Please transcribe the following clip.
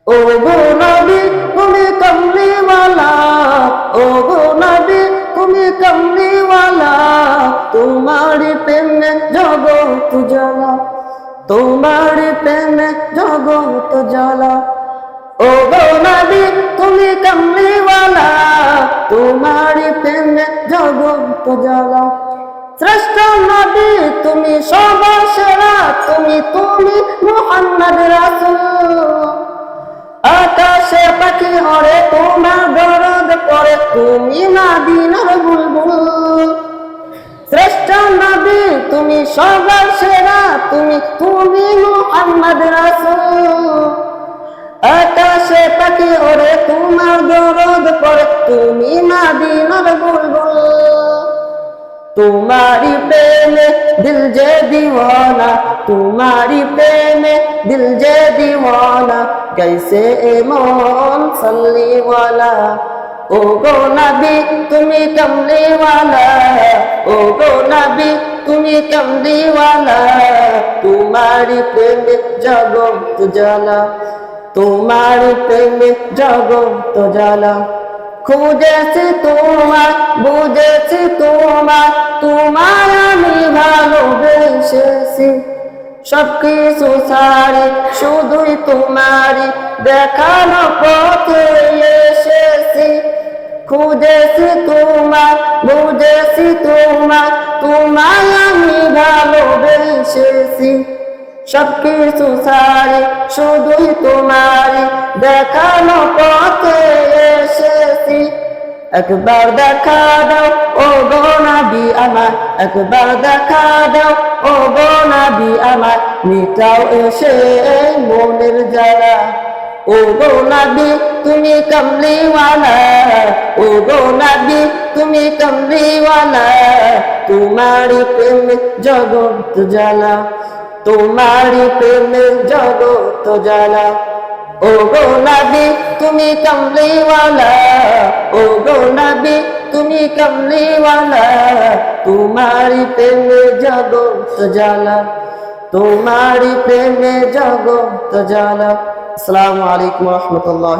ও গো নবী তুমি কমলিওয়ালা, ও গো নবী তুমি কমলিওয়ালা, তোমারি প্রেমে জগৎ জ্বালা, তোমারি প্রেমে জগৎ জ্বালা। ও গো নবী তুমি কমলিওয়ালা, তোমারি প্রেমে জগৎ জ্বালা। শ্রেষ্ঠ নবী তুমি সবার সেরা, তুমি তুমি মুহাম্মদ রাসূল। আকাশে পাখি ওড়ে তোমার দরদ পড়ে, তুমি মদিনার বুলবুল। শ্রেষ্ঠ নবী তুমি সবার সেরা, তুমি তুমি মুহাম্মদ রাসূল। আকাশে পাখি ওড়ে তোমার দরদ পড়ে, তুমি মদিনার বুলবুল। तुम्हारी प्रेमे दिल जे दीवाना, तुम्हारी प्रेमे दिल जे दीवाना, कैसे मन सल्ली वाला। ओ गो नबी तुम्ही कमली वाला, ओ गो नबी तुम्ही कमली वाला, तुम्हारी प्रेमे जगत जाला, तुम्हारी प्रेमे जगत जाला। খুঁজেছি তোমায় বুঝেছি তোমায়, তোমায় আমি ভালোবেসেছি। সবকিছু ছাড়ি শুধুই তোমারই দেখানো পথে এসেছি। খুঁজেছি তোমায় বুঝেছি তোমায়, তোমায় আমি ভালোবেসেছি। সবকিছু ছাড়ি শুধুই তোমারই দেখানো পথে এসেছি। একবার দেখা দাও ও গো নবী আমার, একবার দেখা দাও ও গো নবী আমার, মিটাও এসে মনের জ্বালা। ও গো নবী তুমি কমলিওয়ালা, ও গো নবী তুমি কমলিওয়ালা, তোমারি প্রেমে জগৎ জ্বালা, তোমারি প্রেমে জগৎ জ্বালা। ও গো নবী তুমি কমলিওয়ালা, ও গো নবী তুমি কমলিওয়ালা, তোমারি প্রেমে জগৎ জ্বালা, তোমারি প্রেমে জগৎ জ্বালা। আসসালামু আলাইকুম ওয়া রাহমাতুল্লাহ।